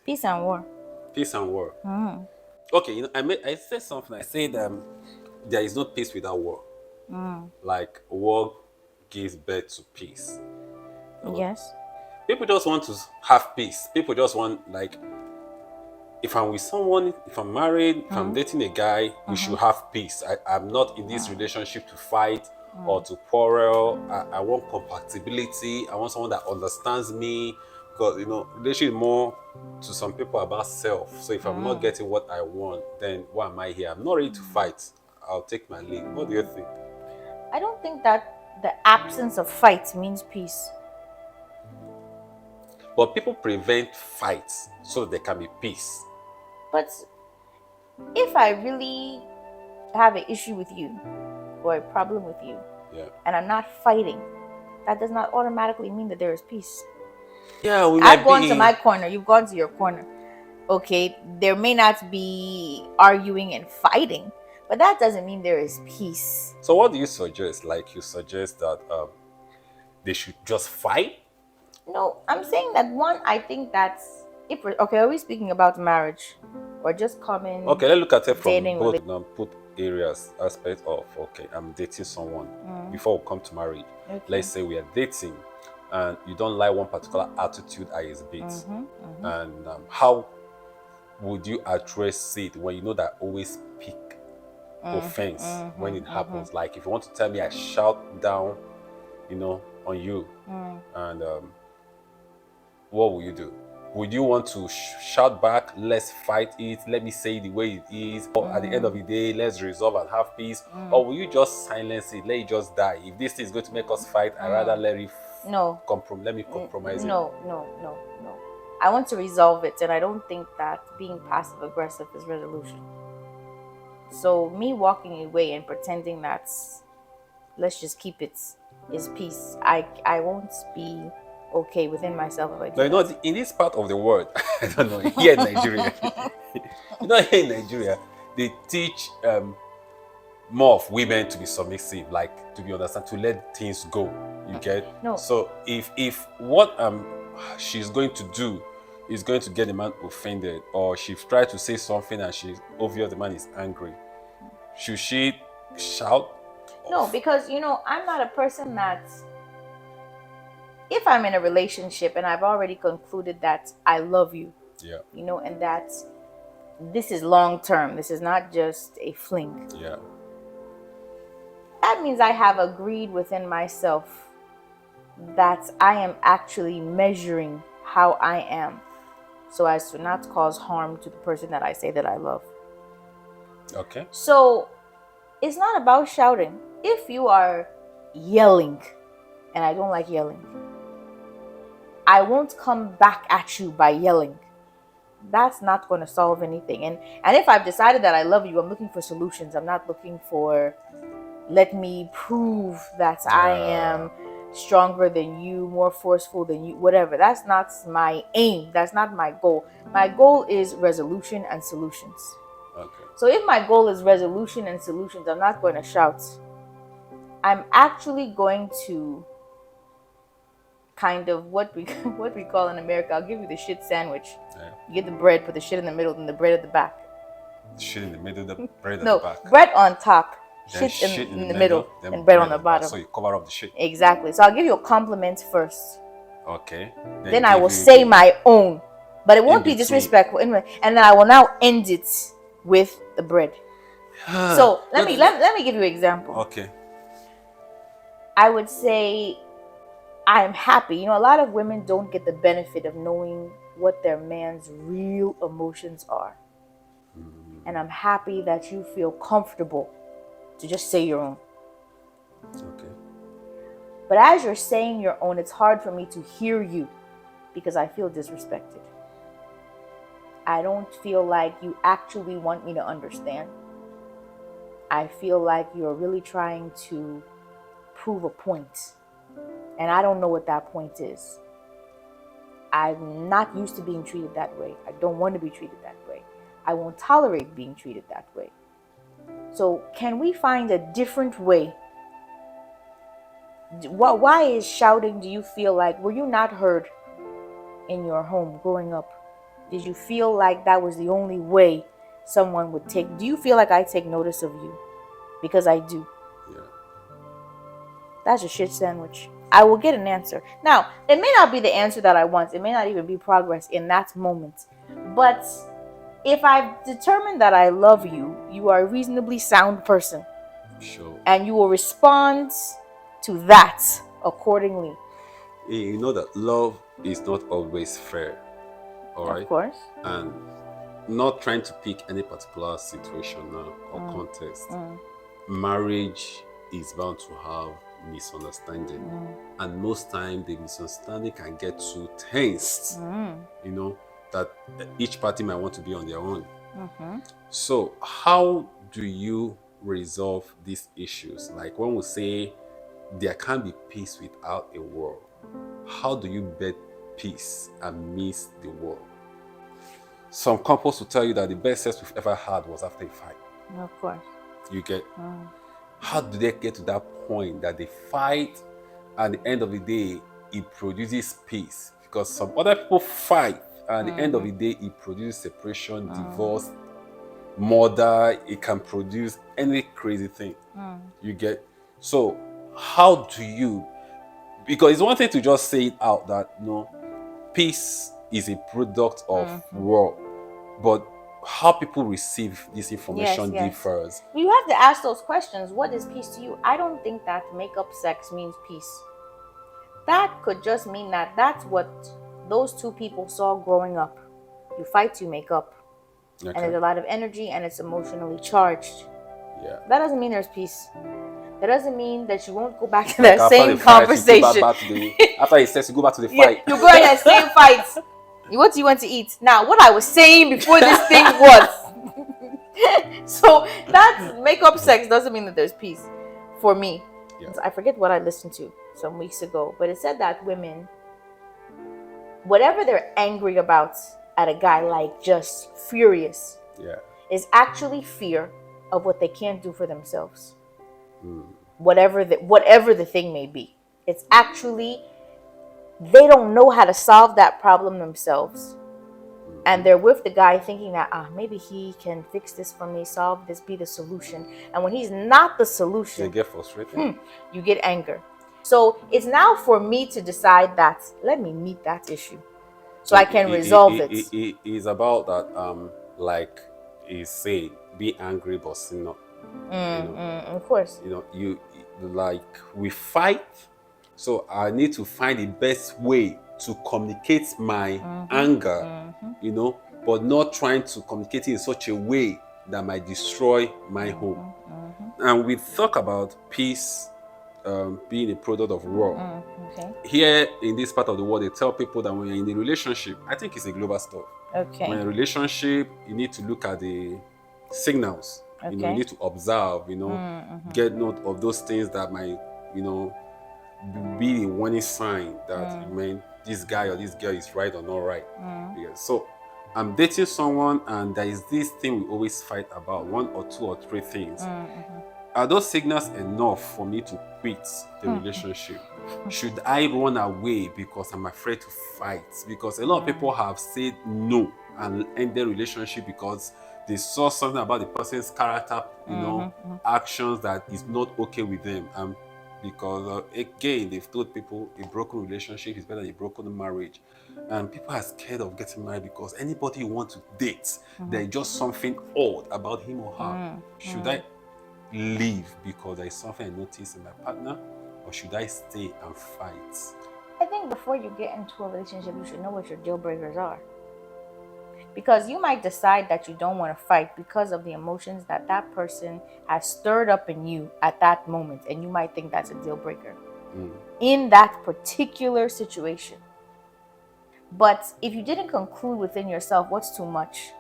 Peace and war. Peace and war. Mm. Okay, I said something. I said there is no peace without war. Mm. Like war gives birth to peace. So, Yes. people just want to have peace. People just want, like, if I'm with someone, if I'm married, if I'm Mm. dating a guy, we Mm-hmm. should have peace. I'm not in this Mm. relationship to fight or Mm. to quarrel. I want compatibility. I want someone that understands me. Because, relationship is more to some people about self. So if I'm not Mm. getting what I want, then why am I here? I'm not ready to fight. I'll take my leave. What do you think? I don't think that the absence of fight means peace. But people prevent fights so there can be peace. But if I really have an issue with you or a problem with you Yeah. and I'm not fighting, that does not automatically mean that there is peace. Yeah, we I've might gone to be. my corner, you've gone to your corner. Okay, there may not be arguing and fighting, but that doesn't mean there is peace. So what do you suggest? Like, you suggest that they should just fight? No, I'm saying that one, I think that's if we're okay, are we speaking about marriage or just common Okay, let's look at it from dating both relationship? put areas aspect of, okay, I'm dating someone Mm, before we come to marriage. okay. Let's say we are dating and you don't like one particular attitude at his bit. Mm-hmm, mm-hmm, And how would you address it when you know that always pick mm-hmm, offense when it mm-hmm, mm-hmm, happens? Like, if you want to tell me I shout down, on you, mm, and what will you do? Would you want to shout back, let's fight it, let me say it the way it is, or at the end of mm, the day, let's resolve and have peace? mm, Or will you just silence it, let it just die? If this thing is going to make us fight, I rather mm. let it No, let me compromise it. no, no, no, no. I want to resolve it, and I don't think that being passive aggressive is resolution. So me walking away and pretending that let's just keep it is peace. I won't be okay within myself if I Now, do that. in this part of the world, I don't know, here in Nigeria, here in Nigeria, they teach more of women to be submissive, like to be understand, to let things go. You get? No, So if what she's going to do is going to get the man offended, or she tried to say something and she's obvious the man is angry, should she shout no, off? because I'm not a person that if I'm in a relationship and I've already concluded that I love you, Yeah, and that this is long term, this is not just a fling. yeah. That means I have agreed within myself that I am actually measuring how I am so as to not cause harm to the person that I say that I love. Okay. So it's not about shouting. If you are yelling, and I don't like yelling, I won't come back at you by yelling. That's not going to solve anything. And if I've decided that I love you, I'm looking for solutions. I'm not looking for let me prove that I Yeah. am stronger than you, more forceful than you, whatever. That's not my aim. That's not my goal. My goal is resolution and solutions. Okay. So if my goal is resolution and solutions, I'm not going to shout. I'm actually going to kind of what we what we call in America. I'll give you the shit sandwich. Yeah. You get the bread, put the shit in the middle, and the bread at the back. Shit in the middle, the bread at the No, back. bread on top, Then shit shit in in the the middle, middle, then and bread on bread the at the back. bottom. So you cover up the shit. Exactly. So I'll give you a compliment first. Okay. Then I give will you say the my own, but it in won't be between. disrespectful. And then I will now end it with the bread. So let me let me give you an example. Okay. I would say I'm happy. A lot of women don't get the benefit of knowing what their man's real emotions are. And I'm happy that you feel comfortable to just say your own. Okay. But as you're saying your own, it's hard for me to hear you because I feel disrespected. I don't feel like you actually want me to understand. I feel like you're really trying to prove a point. And I don't know what that point is. I'm not used to being treated that way. I don't want to be treated that way. I won't tolerate being treated that way. So can we find a different way? Why is shouting, do you feel like, were you not heard in your home growing up? Did you feel like that was the only way someone would take? Do you feel like I take notice of you? Because I do. Yeah. That's a shit sandwich. I will get an answer. Now, it may not be the answer that I want. It may not even be progress in that moment. But if I've determined that I love you, you are a reasonably sound person. Sure. And you will respond to that accordingly. You know that love is not always fair. All right. Of course. And not trying to pick any particular situation now or context. Marriage is bound to have misunderstanding. And most time the misunderstanding can get too tense, you know, that each party might want to be on their own. So how do you resolve these issues? Like when we say there can't be peace without a war, how do you bet peace amidst the war? Some couples will tell you that the best sex we've ever had was after a fight. Of course. You get. How do they get to that point that they fight and at the end of the day it produces peace? Because some other people fight and at the end of the day it produces separation, divorce, murder. It can produce any crazy thing. You get. So how do you, because it's one thing to just say it out that peace is a product of war, but how people receive this information differs. You have to ask those questions. What is peace to you? I don't think that make-up sex means peace. That could just mean that that's what those two people saw growing up. You fight, you make up. Okay. And there's a lot of energy and it's emotionally charged. Yeah. That doesn't mean there's peace. That doesn't mean that you won't go back to that same conversation. After he says you go back to the fight. You go in that same fight. What do you want to eat? Now, what I was saying before this thing was. So that make-up sex doesn't mean that there's peace for me. Yeah. I forget what I listened to some weeks ago, but it said that women, whatever they're angry about at a guy, like just furious, is actually fear of what they can't do for themselves. Whatever the thing may be. It's actually they don't know how to solve that problem themselves. And they're with the guy thinking that maybe he can fix this for me, solve this, be the solution. And when he's not the solution, they get frustrated. You get anger. So it's now for me to decide that let me meet that issue so I can resolve it. It is about that like he said, be angry but sin not. Of course. You like we fight, so I need to find the best way to communicate my anger, but not trying to communicate it in such a way that might destroy my home. And we talk about peace being a product of war. Here in this part of the world, they tell people that when you're in a relationship, I think it's a global stuff. When you're in a relationship, you need to look at the signals. You need to observe, get note of those things that might, be a warning sign that this guy or this girl is right or not right. So I'm dating someone and there is this thing we always fight about, 1 or 2 or 3 things. Are those signals enough for me to quit the relationship? Should I run away because I'm afraid to fight? Because a lot of people have said no and end their relationship because they saw something about the person's character, actions that is not okay with them. Because again, they've told people a broken relationship is better than a broken marriage. And people are scared of getting married because anybody you want to date, there's just something odd about him or her. Should I leave because there is something I notice in my partner, or should I stay and fight? I think before you get into a relationship, you should know what your deal breakers are. Because you might decide that you don't want to fight because of the emotions that that person has stirred up in you at that moment. And you might think that's a deal breaker in that particular situation. But if you didn't conclude within yourself what's too much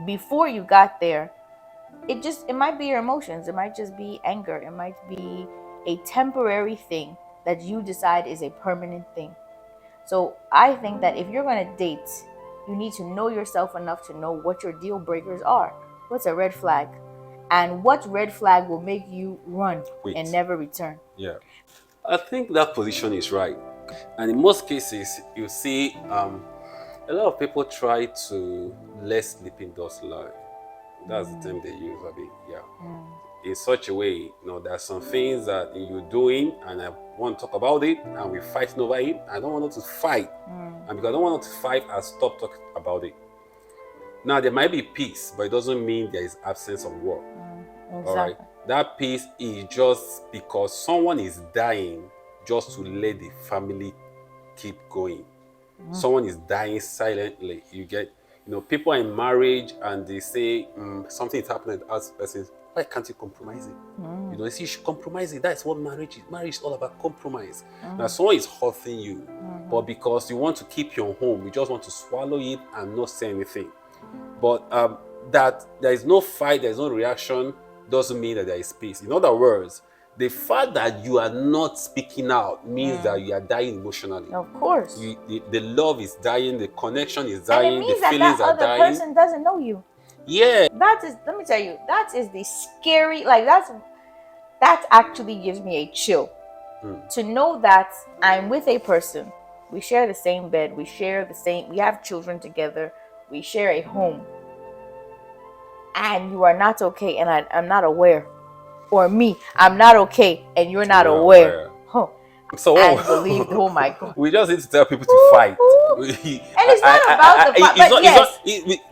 before you got there, it might be your emotions. It might just be anger. It might be a temporary thing that you decide is a permanent thing. So I think that if you're going to date, you need to know yourself enough to know what your deal breakers are. What's a red flag? And what red flag will make you run and never return? Yeah. I think that position is right. And in most cases, you see A lot of people try to let sleeping dogs lie. That's the term they use, Abi. Yeah. In such a way, there are some things that you're doing, and I want to talk about it, and we're fighting over it. I don't want us to fight, and because I don't want us to fight, I stop talking about it. Now there might be peace, but it doesn't mean there is absence of war. Exactly. All right, that peace is just because someone is dying, just to let the family keep going. Someone is dying silently. You get, people are in marriage and they say something is happening. Ask persons, why can't you compromise it? They say you should compromise it. That's what marriage is. Marriage is all about compromise. Now someone is hurting you, but because you want to keep your home, you just want to swallow it and not say anything. But that there is no fight, there is no reaction, doesn't mean that there is peace. In other words, the fact that you are not speaking out means that you are dying emotionally. Of course. The love is dying, the connection is dying, and it means the feelings that are dying. other person doesn't know you. Yeah. That is, let me tell you, that is the scary, that actually gives me a chill. To know that I'm with a person, we share the same bed, we have children together, we share a home, and you are not okay, and I'm not aware. Or me, I'm not okay, and you're not aware. Huh. So oh my God. We just need to tell people to fight. And it's not about the fight, but yes.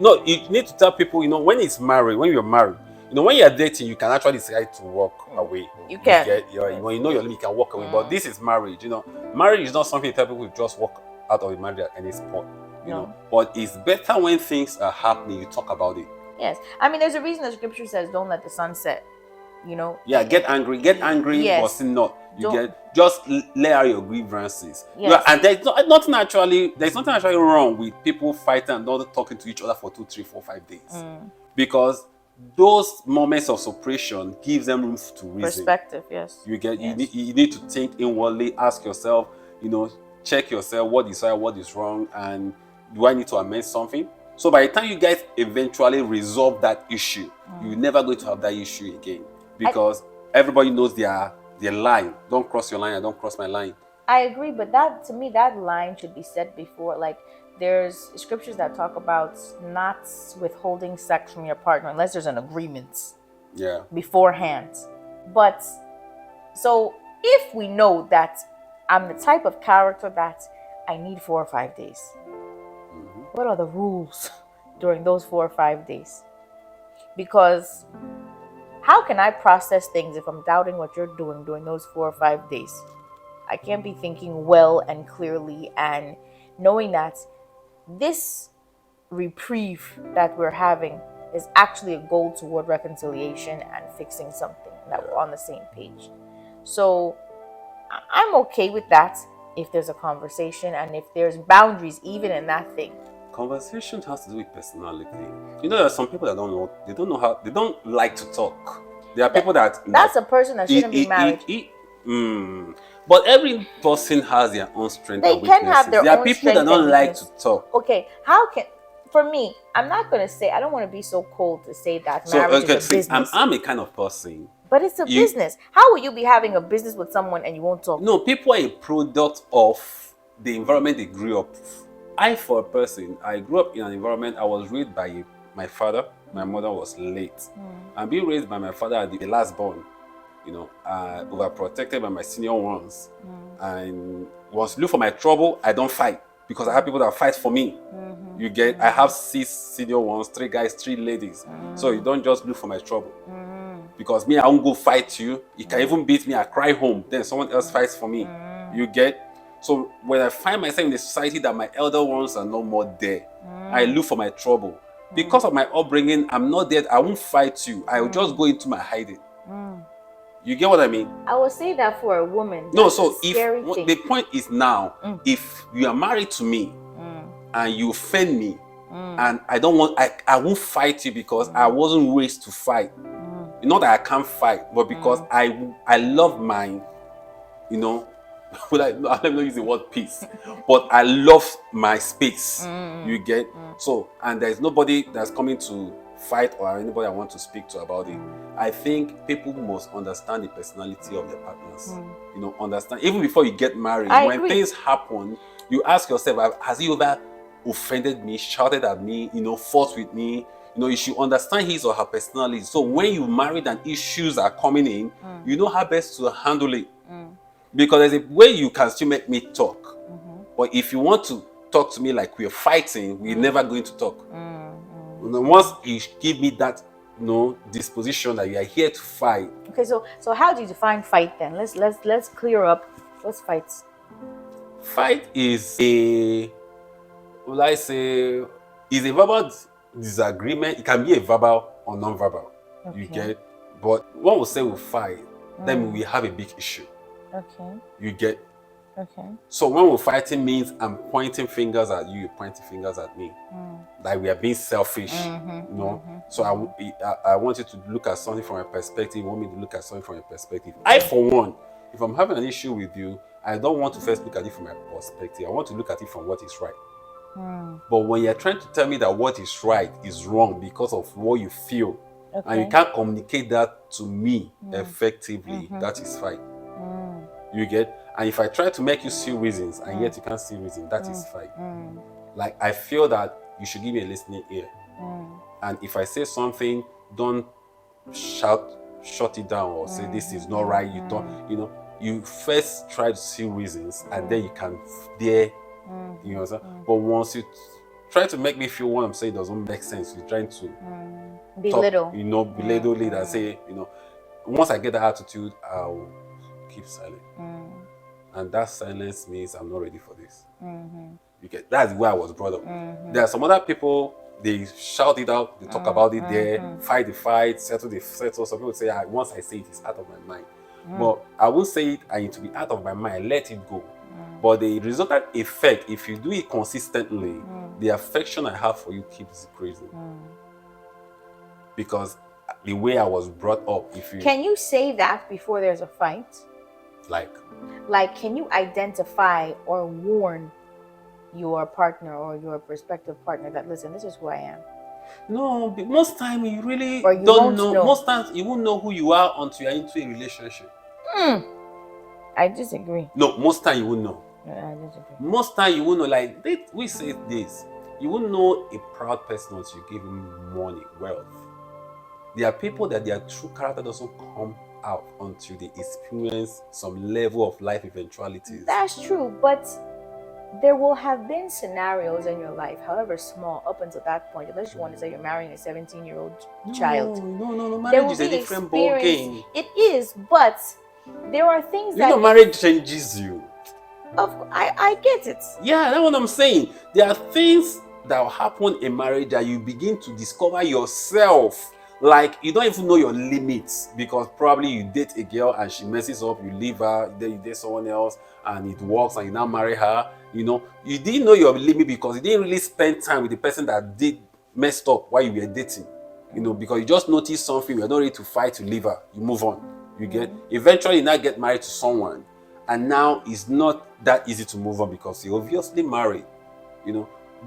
No, you need to tell people, when you're married, when you're dating, you can actually decide to walk away. You can. When you know your limit, you can walk away. But this is marriage, Marriage is not something you tell people to just walk out of a marriage at any spot, know. But it's better when things are happening, you talk about it. Yes. I mean, there's a reason the scripture says, don't let the sun set. Yeah, get angry, yes. But sin not. Just lay out your grievances. Yes. And there's nothing actually wrong with people fighting and not talking to each other for 2, 3, 4, 5 days. Because those moments of suppression gives them room to reason. Perspective, yes. You need to think inwardly, ask yourself, check yourself, what is right, what is wrong, and do I need to amend something? So by the time you guys eventually resolve that issue, you're never going to have that issue again. Because everybody knows their line. Don't cross your line, I don't cross my line. I agree, but that, to me, that line should be set before. Like, there's scriptures that talk about not withholding sex from your partner unless there's an agreement. Yeah. Beforehand. But, so, if we know that I'm the type of character that I need 4 or 5 days, what are the rules during those 4 or 5 days? Because how can I process things if I'm doubting what you're doing during those 4 or 5 days? I can't be thinking well and clearly and knowing that this reprieve that we're having is actually a goal toward reconciliation and fixing something, that we're on the same page. So I'm okay with that if there's a conversation and if there's boundaries even in that thing. Conversation has to do with personality. There are some people that they don't like to talk. There are people that's a person that shouldn't be married. But every person has their own strength and weaknesses. They can have their own There are people that don't like to talk. Okay, for me, I'm not going to say, I don't want to be so cold to say that marriage is a business. I'm a kind of person. But it's a business. How will you be having a business with someone and you won't talk? No, people are a product of the environment they grew up with. I grew up in an environment, I was raised by my father. My mother was late. And being raised by my father, the last born, overprotected by my senior ones. And once you look for my trouble, I don't fight. Because I have people that fight for me. I have 6 senior ones, 3 guys, 3 ladies. So you don't just look for my trouble. Because me, I won't go fight you. You can even beat me, I cry home. Then someone else fights for me. So when I find myself in a society that my elder ones are no more there, I look for my trouble. Because of my upbringing, I'm not there. I won't fight you. I will just go into my hiding. You get what I mean? I would say that for a woman. No, so the point is now, if you are married to me and you offend me, and I won't fight you because I wasn't raised to fight. Not that I can't fight, but because I love mine, let me not use the word peace, but I love my space. You get? So, and there's nobody that's coming to fight or anybody I want to speak to about it. I think people must understand the personality of their partners. Understand. Even before you get married, when things happen, you ask yourself, has he ever offended me, shouted at me, fought with me. You should understand his or her personality. So when you married and issues are coming in, you know how best to handle it. Because there's a way you can still make me talk. But if you want to talk to me like we're fighting, we're never going to talk. Once you give me that disposition that you are here to fight. Okay, so how do you define fight then? Let's clear up. What's fights? Fight is a verbal disagreement. It can be a verbal or non-verbal. Okay. You get, but one will say we fight, then we have a big issue. Okay. You get. Okay. So when we're fighting means I'm pointing fingers at you, you're pointing fingers at me. Like we are being selfish, So I want you to look at something from a perspective. You want me to look at something from a perspective. I, for one, if I'm having an issue with you, I don't want to first look at it from my perspective. I want to look at it from what is right. But when you're trying to tell me that what is right is wrong because of what you feel, and you can't communicate that to me effectively, that is fight. You get? And if I try to make you see reasons and yet you can't see reasons, that is fight. Like I feel that you should give me a listening ear. And if I say something, don't shut it down or say this is not right. You don't, you first try to see reasons and then you can dare, you know. But once you try to make me feel what I'm saying doesn't make sense, you're trying to belittle, belittle it and say, once I get that attitude, I'll keep silent. And that silence means I'm not ready for this. You get, that's where I was brought up. There are some other people, they shout it out, they talk about it there, fight the fight, settle the settle. Some people say, once I say it, it's out of my mind. But I will say it and it will be out of my mind, let it go. But the resultant effect, if you do it consistently, the affection I have for you keeps decreasing. Because the way I was brought up, Can you say that before there's a fight? Like, can you identify or warn your partner or your prospective partner that, listen, this is who I am? No, most times you really don't know. Most times you won't know who you are until you're into a relationship. I disagree. No, most times you won't know. I disagree. Most times you won't know. Like we say this, you won't know a proud person until you give him money, wealth. There are people that their true character doesn't come out until they experience some level of life eventualities. That's true, but there will have been scenarios in your life, however small, up until that point, unless you want to say you're marrying a 17-year-old child. No, marriage is a different ball game. It is, but there are things that marriage changes you. I get it. Yeah, that's what I'm saying. There are things that will happen in marriage that you begin to discover yourself. Like, you don't even know your limits because probably you date a girl and she messes up, you leave her, then you date someone else and it works and you now marry her. You didn't know your limit because you didn't really spend time with the person that did messed up while you were dating. Because you just noticed something, you're not ready to fight, to leave her, you move on. You get, eventually you now get married to someone and now it's not that easy to move on because you're obviously married.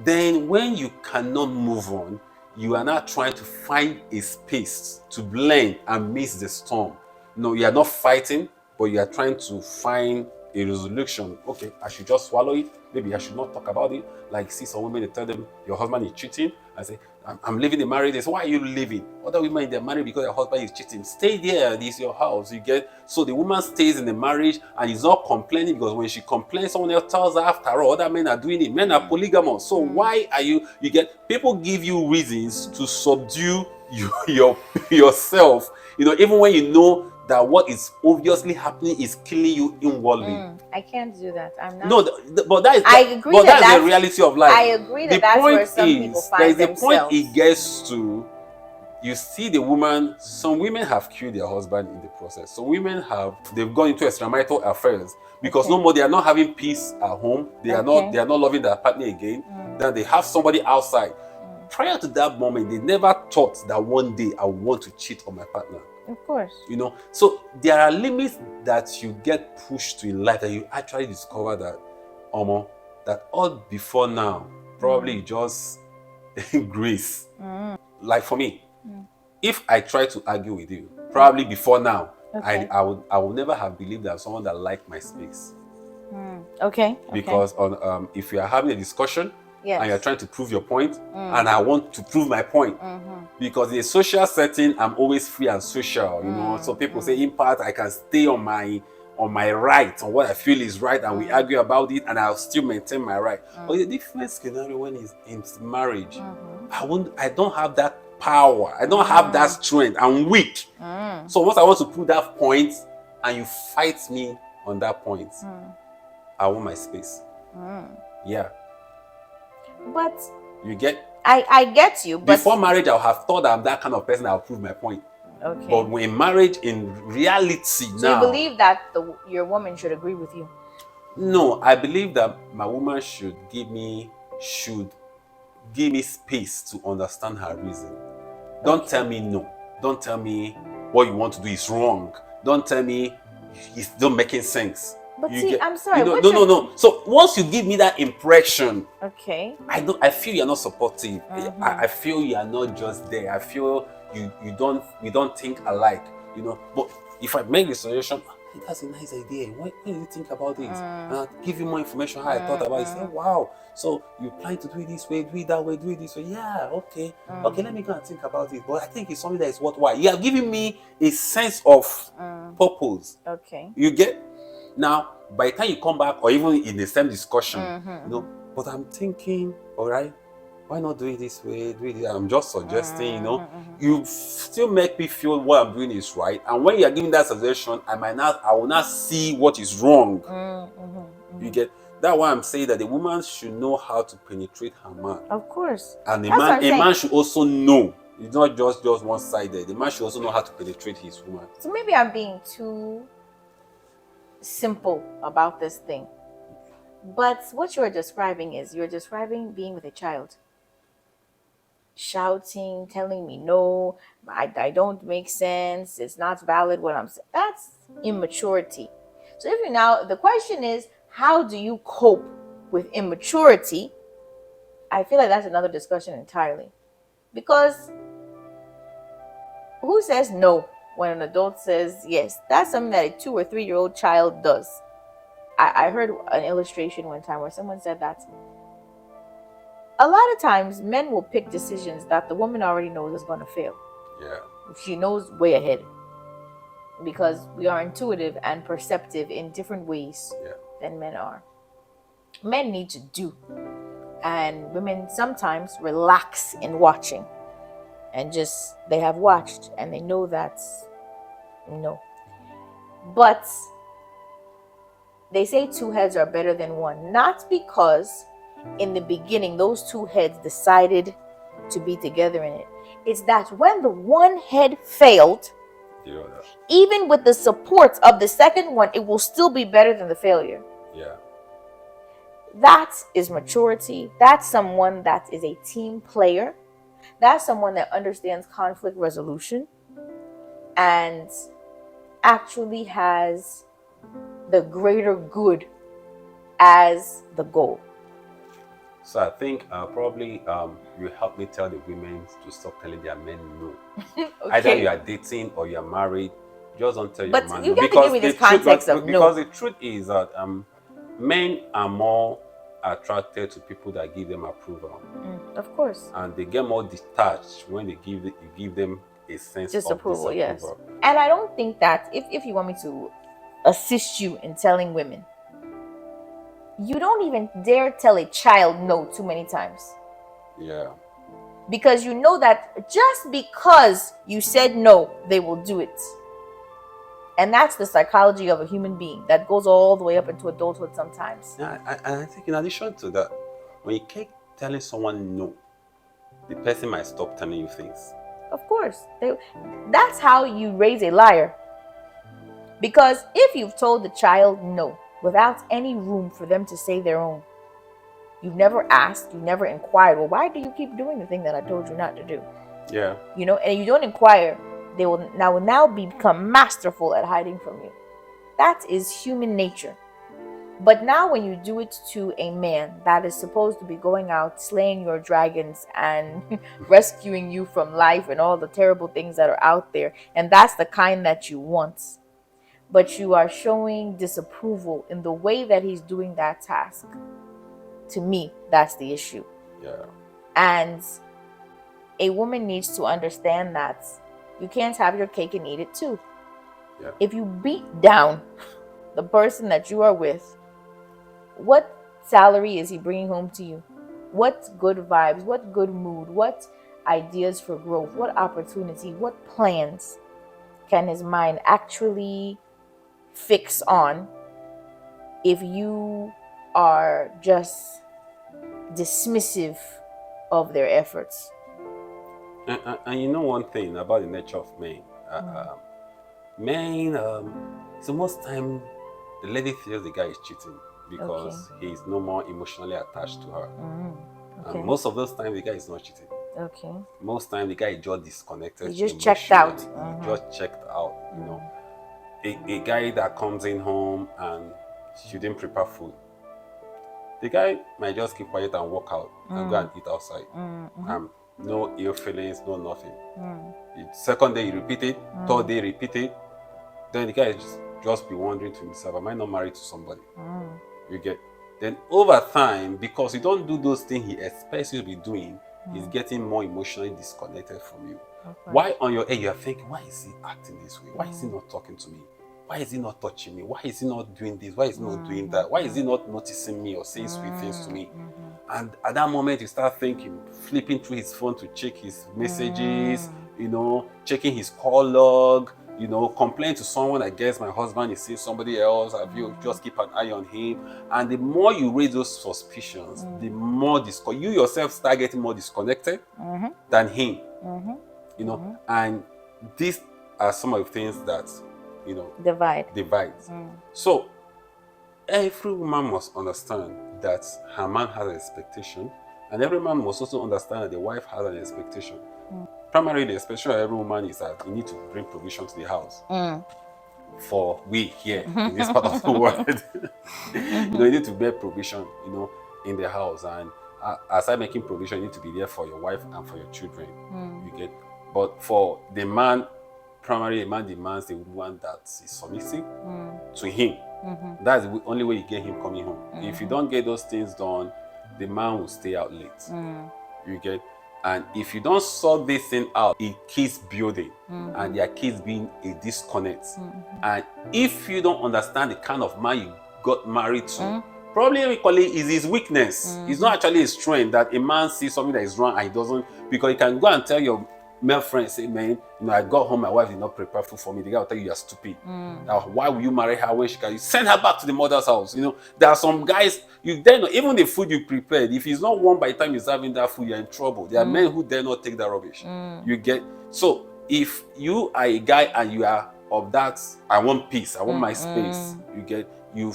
Then when you cannot move on, you are now trying to find a space to blend and miss the storm. You are not fighting, but you are trying to find a resolution. Okay, I should just swallow it. Maybe I should not talk about it. Like, see some women, they tell them your husband is cheating. I say, I'm leaving the marriage. They say, why are you leaving? Other women, they're married because their husband is cheating. Stay there. This is your house. You get. So the woman stays in the marriage and is not complaining because when she complains, someone else tells her, after all, other men are doing it. Men are polygamous. So why are you get, people give you reasons to subdue yourself. Even when you know that what is obviously happening is killing you inwardly. I can't do that. I'm not. No, but that is. I agree. But that's the reality of life. I agree that that's where some people find themselves. The point it gets to, you see the woman. Some women have killed their husband in the process. Some women they've gone into extramarital affairs because no more. They are not having peace at home. They are not loving their partner again. Then they have somebody outside. Prior to that moment, they never thought that one day I would want to cheat on my partner. Of course. So there are limits that you get pushed to in life that you actually discover that, that all before now, probably just grace. Like for me, if I try to argue with you, probably before now, I would never have believed that someone that liked my space. Okay. Because if you are having a discussion, Yes. and you're trying to prove your point, and I want to prove my point. Because in a social setting, I'm always free and social, you know. So people say, impact, I can stay on my right, on what I feel is right, and we argue about it, and I'll still maintain my right. But the different scenario when it's in marriage, I don't have that power. I don't have that strength. I'm weak. So once I want to prove that point, and you fight me on that point, I want my space. Yeah. But you get. I get you. But before marriage, I would have thought I'm that kind of person. I'll prove my point. Okay. But in marriage, in reality, so now, you believe that your woman should agree with you? No, I believe that my woman should give me space to understand her reason. Don't tell me no. Don't tell me what you want to do is wrong. Don't tell me it's not making sense. But I'm sorry. No. So once you give me that impression, okay, I feel you're not supportive. I feel you are not just there. I feel we don't think alike. You know. But if I make the suggestion, hey, that's a nice idea. What do you think about it? And I'll give you more information how I thought about it. Say, wow. So you plan to do it this way, do it that way, do it this way. Yeah, okay. Okay, let me go and think about it. But I think it's something that is worthwhile. You are giving me a sense of purpose. Okay. You get. Now, by the time you come back, or even in the same discussion, but I'm thinking, all right, why not do it this way? Do it. I'm just suggesting, you still make me feel what I'm doing is right. And when you are giving that suggestion, I will not see what is wrong. You get. That's why I'm saying that the woman should know how to penetrate her man. Of course. And a man should also know. It's not just one-sided. The man should also know how to penetrate his woman. So maybe I'm being too simple about this thing, but what you're describing being with a child, shouting, telling me no, I don't make sense, it's not valid what I'm saying. That's immaturity. So the question is, how do you cope with immaturity? I feel like that's another discussion entirely, because who says no when an adult says yes? That's something that a 2 or 3 year old child does. I heard an illustration one time where someone said that a lot of times men will pick decisions that the woman already knows is going to fail. Yeah. She knows way ahead, because we are intuitive and perceptive in different ways than men are. Men need to do, and women sometimes relax in watching. And they have watched and they know that's no. But they say 2 heads are better than 1. Not because in the beginning those 2 heads decided to be together in it. It's that when the one head failed, even with the support of the second one, it will still be better than the failure. Yeah. That is maturity. That's someone that is a team player. That's someone that understands conflict resolution and actually has the greater good as the goal. So I think probably you help me tell the women to stop telling their men no. Okay. Either you are dating or you are married, just don't tell your man no. But you got to give me this context of no. Because the truth is that men are more attracted to people that give them approval. Of course. And they get more detached when you give them a sense of disapproval. Yes. And I don't think that if you want me to assist you in telling women, you don't even dare tell a child no too many times. Yeah. Because you know that just because you said no, they will do it. And that's the psychology of a human being that goes all the way up into adulthood sometimes. Yeah, I think in addition to that, when you keep telling someone no, the person might stop telling you things. Of course. That's how you raise a liar. Because if you've told the child no without any room for them to say their own, you've never asked, you've never inquired, well, why do you keep doing the thing that I told you not to do? Yeah. And you don't inquire, they will now become masterful at hiding from you. That is human nature. But now when you do it to a man that is supposed to be going out, slaying your dragons and rescuing you from life and all the terrible things that are out there, and that's the kind that you want, but you are showing disapproval in the way that he's doing that task, to me, that's the issue. Yeah. And a woman needs to understand that you can't have your cake and eat it too. Yeah. If you beat down the person that you are with, what salary is he bringing home to you? What good vibes, what good mood, what ideas for growth, what opportunity, what plans can his mind actually fix on if you are just dismissive of their efforts? And you know one thing about the nature of men. Men, so most time the lady feels the guy is cheating because he's no more emotionally attached to her. Okay. And most of those times the guy is not cheating. Okay. Most time the guy is just disconnected. He's just checked out. He just checked out, you know. A guy that comes in home and she didn't prepare food, the guy might just keep quiet and walk out and go and eat outside. No ill feelings, no nothing. The second day he repeat it, third day repeat it, then the guy just be wondering to himself, am I not married to somebody? You get? Then over time, because you don't do those things he expects you to be doing, he's getting more emotionally disconnected from you. Why on your end you are thinking, why is he acting this way? Why is he not talking to me? Why is he not touching me? Why is he not doing this? Why is he not doing that? Why is he not noticing me or saying sweet things to me? And at that moment, you start thinking, flipping through his phone to check his messages, you know, checking his call log, you know, complain to someone, I guess my husband is seeing somebody else, have you just keep an eye on him. And the more you raise those suspicions, the more you yourself start getting more disconnected than him. You know, and these are some of the things that, you know, divides. So every woman must understand that her man has an expectation, and every man must also understand that the wife has an expectation. Primarily, the expectation of every woman is that you need to bring provision to the house. For we here in this part of the world, you know, you need to bear provision, you know, in the house, and aside making provision, you need to be there for your wife and for your children. You get, but for the man, primarily, a man demands the woman that is submissive to him. That's the only way you get him coming home. If you don't get those things done, the man will stay out late. You get, and if you don't sort this thing out, it keeps building, and there keeps being a disconnect. And if you don't understand the kind of man you got married to, probably we call it is his weakness. It's not actually a strength that a man sees something that is wrong and he doesn't, because you can go and tell your male friends, say, man, you know, I got home, my wife did not prepare food for me. The guy will tell you are stupid. Now, why will you marry her when she can? You send her back to the mother's house. You know, there are some guys, you dare not, even the food you prepared, if it's not warm by the time you're serving that food, you're in trouble. There are men who dare not take that rubbish. You get, so if you are a guy and you are of that, I want peace, I want my space, you get, you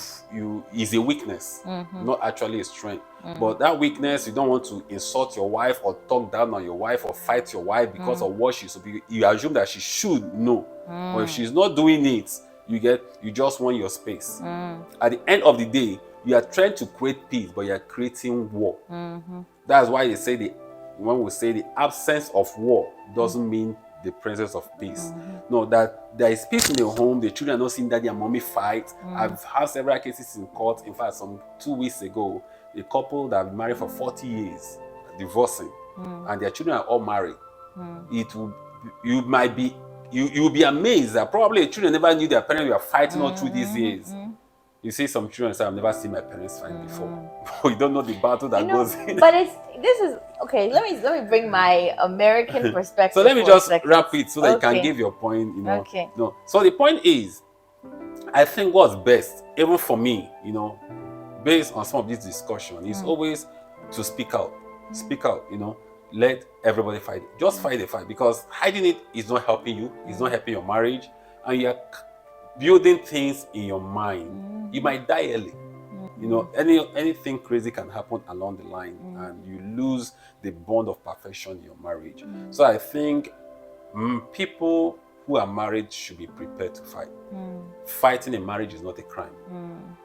is a weakness, not actually a strength. But that weakness, you don't want to insult your wife or talk down on your wife or fight your wife because of what she's, you assume that she should know. But if she's not doing it, you just want your space. At the end of the day, you are trying to create peace, but you are creating war. That's why they say when we say the absence of war doesn't mean the presence of peace. No, that there is peace in the home, the children are not seeing daddy and mommy fight. I've had several cases in court. In fact, some 2 weeks ago, a couple that have been married for 40 years, divorcing, and their children are all married. You'll be amazed that probably the children never knew their parents were fighting all through these years. You see some children say, I've never seen my parents fight before. You don't know the battle that goes in. But this is okay. Let me bring my American perspective. So let me just wrap it so that you can give your point. You know. Okay. No. So the point is, I think what's best, even for me, you know, based on some of this discussion, is always to speak out. Speak out. You know, let everybody fight. Just fight the fight, because hiding it is not helping you. It's not helping your marriage, and you're building things in your mind. You might die early. You know, anything crazy can happen along the line, and you lose the bond of perfection in your marriage. So I think people who are married should be prepared to fight. Fighting in marriage is not a crime.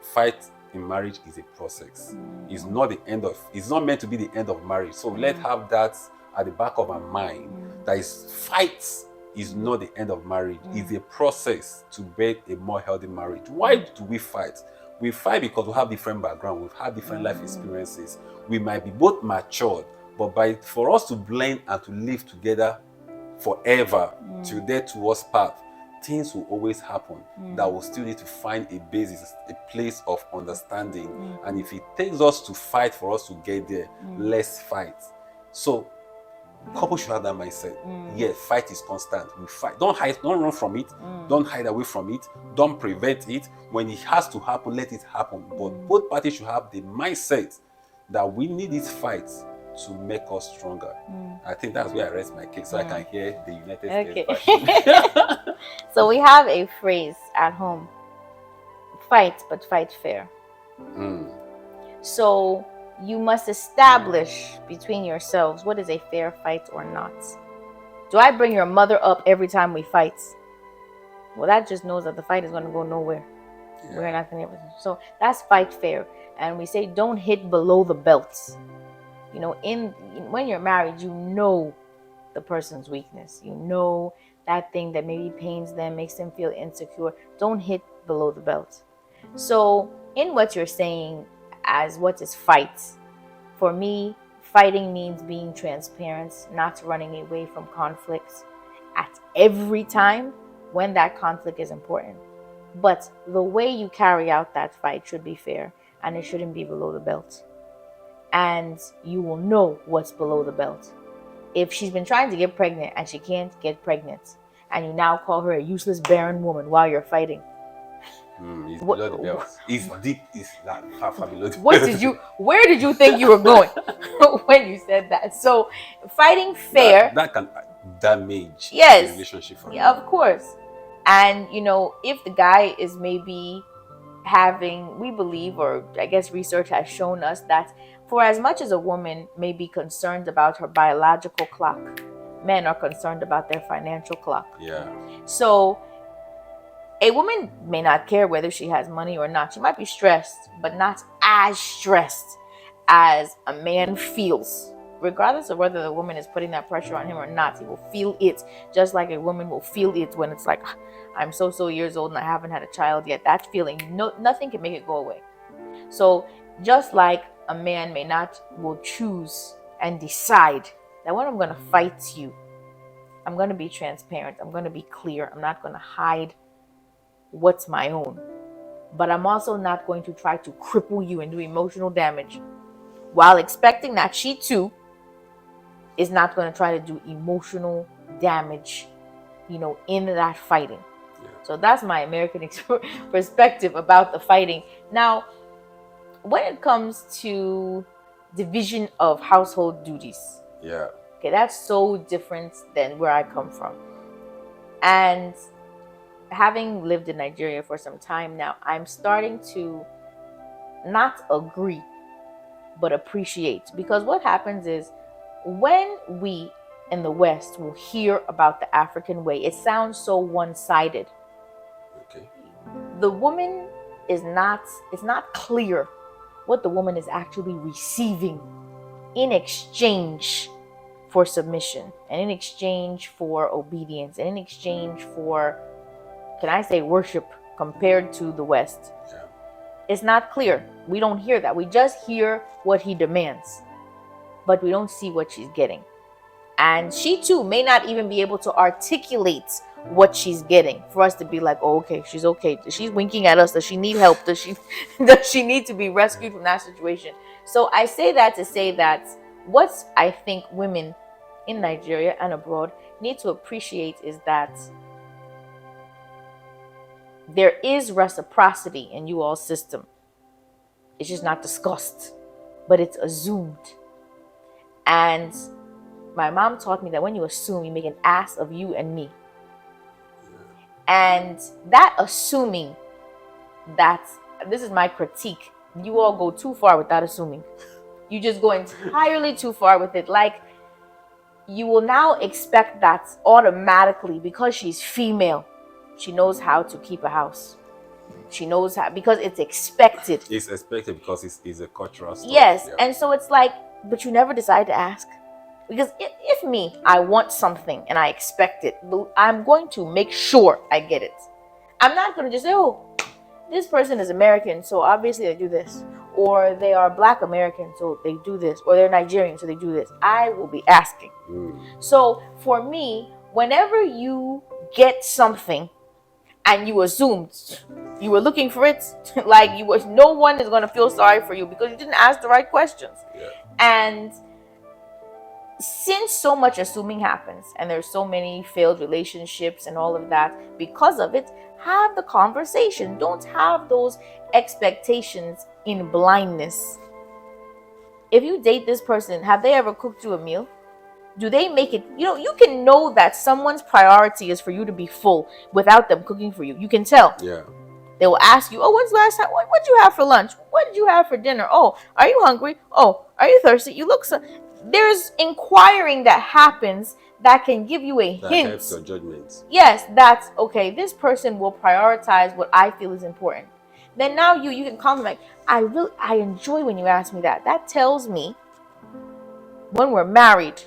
Fight in marriage is a process. It's not meant to be the end of marriage. So let's have that at the back of our mind. That is, fights is not the end of marriage. It's a process to build a more healthy marriage. Why do we fight? We fight because we have different background, we've had different life experiences. We might be both matured, but for us to blend and to live together forever till death to us part, things will always happen that will still need to find a basis, a place of understanding. And if it takes us to fight for us to get there, let's fight. So couples should have that mindset. Yeah, fight is constant. We fight. Don't hide, don't run from it, don't hide away from it, don't prevent it. When it has to happen, let it happen. But both parties should have the mindset that we need this fight to make us stronger. I think that's where I rest my case, so I can hear the United States version. So we have a phrase at home: fight, but fight fair. So you must establish between yourselves what is a fair fight or not. Do I bring your mother up every time we fight? Well, that just knows that the fight is going to go nowhere. We're not going to. So that's fight fair. And we say don't hit below the belt. You know, when you're married, you know the person's weakness. You know that thing that maybe pains them, makes them feel insecure. Don't hit below the belt. So in what you're saying as what is fight, for me, fighting means being transparent, not running away from conflicts at every time when that conflict is important. But the way you carry out that fight should be fair, and it shouldn't be below the belt. And you will know what's below the belt. If she's been trying to get pregnant and she can't get pregnant, and you now call her a useless barren woman while you're fighting. It's below the belt. It's deep. It's not far below the belt. Where did you think you were going when you said that? So fighting fair. That can damage the relationship for yeah, of course. And you know, if the guy is maybe having, we believe, or I guess research has shown us that for as much as a woman may be concerned about her biological clock, men are concerned about their financial clock. Yeah. So a woman may not care whether she has money or not. She might be stressed, but not as stressed as a man feels. Regardless of whether the woman is putting that pressure on him or not, he will feel it, just like a woman will feel it when it's like, I'm so years old and I haven't had a child yet. That feeling, nothing can make it go away. So just like a man will choose and decide that when I'm going to fight you, I'm going to be transparent, I'm going to be clear, I'm not going to hide what's my own. But I'm also not going to try to cripple you and do emotional damage, while expecting that she too is not going to try to do emotional damage, you know, in that fighting. Yeah. So that's my American perspective about the fighting. Now, when it comes to division of household duties, okay, that's so different than where I come from. And having lived in Nigeria for some time now, I'm starting to not agree, but appreciate. Because what happens is, when we in the West will hear about the African way, it sounds so one-sided. Okay. The woman it's not clear what the woman is actually receiving in exchange for submission, and in exchange for obedience, and in exchange for, can I say, worship compared to the West. Yeah. It's not clear. We don't hear that. We just hear what he demands, but we don't see what she's getting. And she too may not even be able to articulate what she's getting for us to be like, oh, okay, she's okay. She's winking at us. Does she need help? Does she need to be rescued from that situation? So I say that to say that what I think women in Nigeria and abroad need to appreciate is that there is reciprocity in you all's system. It's just not discussed, but it's assumed. And my mom taught me that when you assume, you make an ass of you and me. And that assuming, that this is my critique, you all go too far with that assuming. You just go entirely too far with it. Like, you will now expect that automatically because she's female, she knows how to keep a house. She knows how, because it's expected. It's expected because it's a cultural stuff. Yes, yeah. And so it's like, but you never decide to ask. Because if I want something and I expect it, I'm going to make sure I get it. I'm not going to just say, oh, this person is American, so obviously they do this. Or they are Black American, so they do this. Or they're Nigerian, so they do this. I will be asking. So for me, whenever you get something and you assumed you were looking for it, like you was, no one is going to feel sorry for you because you didn't ask the right questions. Yeah. And since so much assuming happens and there's so many failed relationships and all of that because of it, have the conversation. Don't have those expectations in blindness. If you date this person, have they ever cooked you a meal? Do they make it? You can know that someone's priority is for you to be full without them cooking for you. You can tell. Yeah. They will ask you, oh, when's the last time? What did you have for lunch? What did you have for dinner? Oh, are you hungry? Oh, are you thirsty? You look so... There's inquiring that happens that can give you a hint. That helps your judgment. Yes, that's okay. This person will prioritize what I feel is important. Then now you can compliment. I enjoy when you ask me that. That tells me when we're married,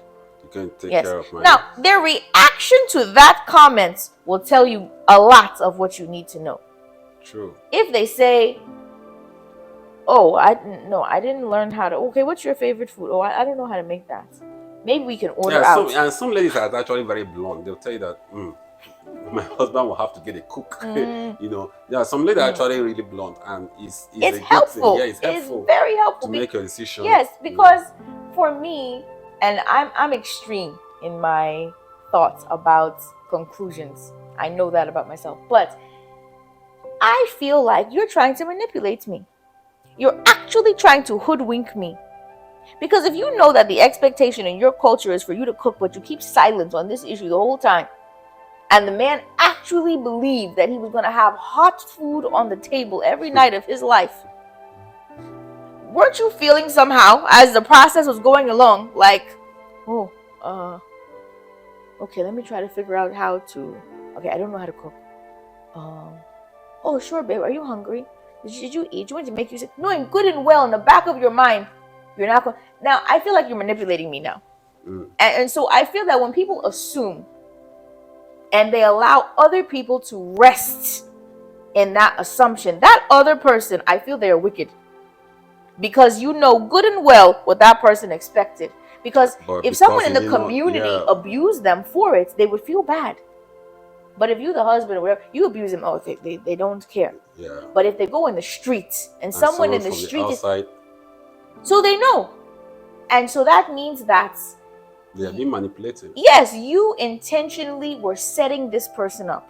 you can take care of my... Now, their reaction to that comment will tell you a lot of what you need to know. True. If they say, oh, I didn't learn how to... Okay, what's your favorite food? Oh, I don't know how to make that. Maybe we can order out. And some ladies are actually very blunt. They'll tell you that, my husband will have to get a cook. Some ladies are actually really blunt, and it's helpful. Yeah, it's helpful. It's very helpful to make your decision. Yes, because for me, and I'm extreme in my thoughts about conclusions. I know that about myself, but I feel like you're trying to manipulate me. You're actually trying to hoodwink me. Because if you know that the expectation in your culture is for you to cook, but you keep silent on this issue the whole time, and the man actually believed that he was going to have hot food on the table every night of his life, weren't you feeling somehow as the process was going along like, okay, let me try to figure out how to... Okay, I don't know how to cook. Oh, sure, babe. Are you hungry? Did you eat? Do you want to make you sick? Knowing good and well in the back of your mind, you're not going... Now, I feel like you're manipulating me now. And so I feel that when people assume and they allow other people to rest in that assumption, that other person, I feel they're wicked. Because you know good and well what that person expected. Because if someone in the community abused them for it, they would feel bad. But if you, the husband or whatever, you abuse them, they don't care. Yeah. But if they go in the streets and someone in the street outside, so they know. And so that means that they are being manipulated. Yes, you intentionally were setting this person up.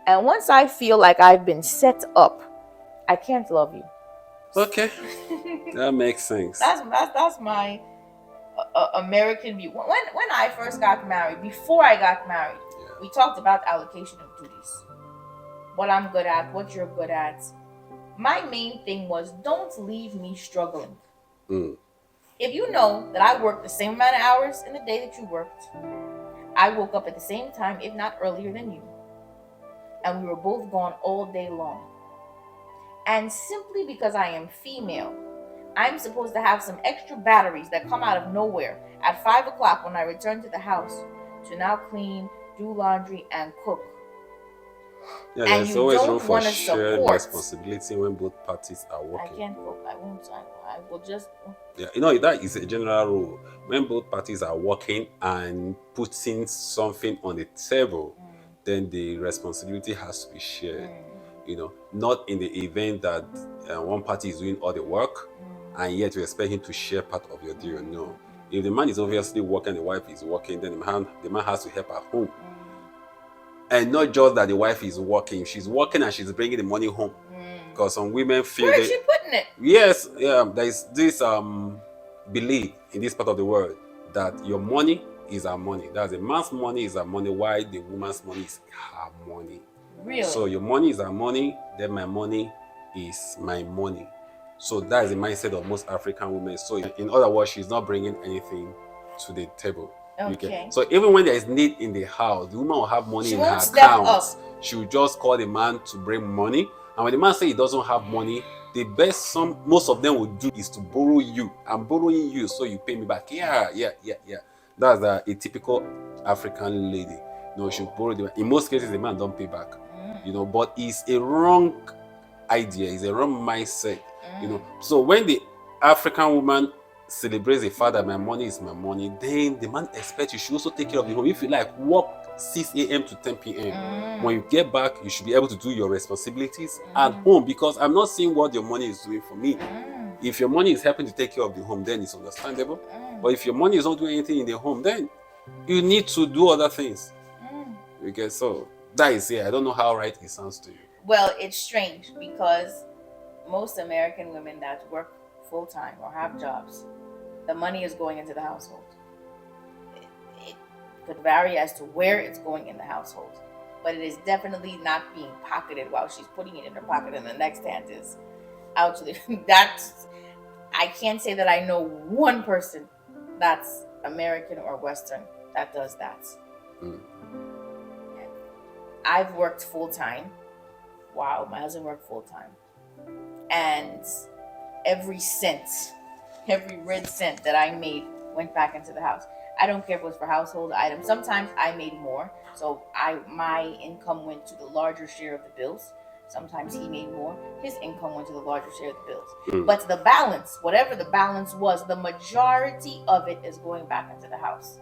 And once I feel like I've been set up, I can't love you. Okay. That makes sense. That's my American view. When I first got married, before I got married, we talked about allocation of duties. What I'm good at, what you're good at. My main thing was, don't leave me struggling. If you know that I worked the same amount of hours in the day that you worked, I woke up at the same time, if not earlier than you, and we were both gone all day long. And simply because I am female, I'm supposed to have some extra batteries that come out of nowhere at 5 o'clock when I return to the house to now clean, do laundry, and cook. Yeah, there's always room for shared responsibility when both parties are working. I can't cook. I won't. I will just... Yeah, that is a general rule. When both parties are working and putting something on the table, then the responsibility has to be shared. Not in the event that one party is doing all the work and yet you expect him to share part of your deal. No. If the man is obviously working, the wife is working, then the man has to help at home. And not just that the wife is working, she's working and she's bringing the money home. Because some women feel... Where is she putting it? Yes, there is this belief in this part of the world that your money is our money. That's a man's money is our money, while the woman's money is her money. Really? So your money is our money, then my money is my money. So that is the mindset of most African women. So in other words, she's not bringing anything to the table. Okay. So even when there is need in the house, the woman will have money in her account. She will just call the man to bring money. And when the man says he doesn't have money, the best most of them will do is to borrow you. I'm borrowing you, so you pay me back. Yeah. That's a typical African lady. She'll borrow the man. In most cases, the man don't pay back. But it's a wrong idea, it's a wrong mindset. You know, so when the African woman celebrates the fact that my money is my money, then the man expects you should also take care of the home. If you like work 6 a.m. to 10 p.m. When you get back, you should be able to do your responsibilities at home, because I'm not seeing what your money is doing for me. If your money is helping to take care of the home, then it's understandable. But if your money is not doing anything in the home, then you need to do other things. Okay, so that is it. I don't know how right it sounds to you. Well, it's strange because most American women that work full time or have jobs, the money is going into the household. It could vary as to where it's going in the household, but it is definitely not being pocketed while she's putting it in her pocket, and the next hand is out to the. That's, I can't say that I know one person that's American or Western that does that. I've worked full time. Wow, my husband worked full time, and every cent, every red cent that I made went back into the house. I don't care if it was for household items. Sometimes I made more, so my income went to the larger share of the bills. Sometimes he made more. His income went to the larger share of the bills. But the balance, whatever the balance was, the majority of it is going back into the house.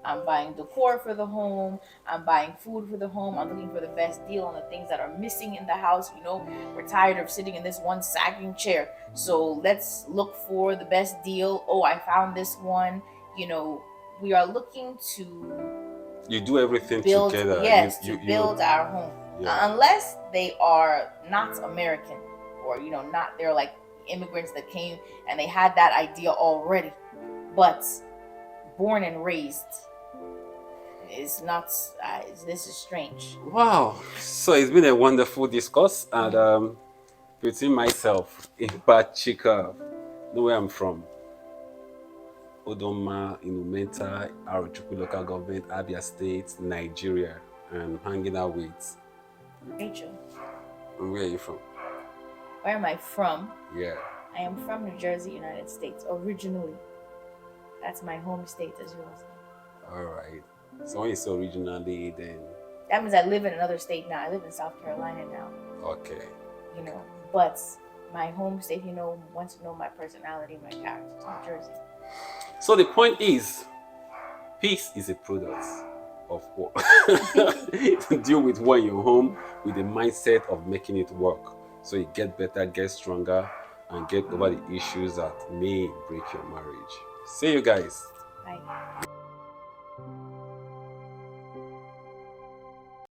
I'm buying decor for the home. I'm buying food for the home. I'm looking for the best deal on the things that are missing in the house. You know, we're tired of sitting in this one sagging chair. So let's look for the best deal. Oh, I found this one. You know, we are looking to... You do everything build, together. yes, to build our home. Yeah. Unless they are not American, or, you know, not, they're like immigrants that came and they had that idea already. But born and raised, it's not, this is strange. Wow. So it's been a wonderful discourse, and between myself, Impacttouch, know where I'm from, Odoma, Inumenta, Arochukwu local government, Abia State, Nigeria, and hanging out with Rachel. And where are you from? Where am I from? Yeah. I am from New Jersey, United States, originally. That's my home state as well. All right. So when you say originally, then... That means I live in another state now. I live in South Carolina now. Okay. You know, but my home state, you know, wants to know my personality, my character. It's New Jersey. So the point is, peace is a product of what? Deal with what in your home with the mindset of making it work. So you get better, get stronger, and get over the issues that may break your marriage. See you guys. Bye.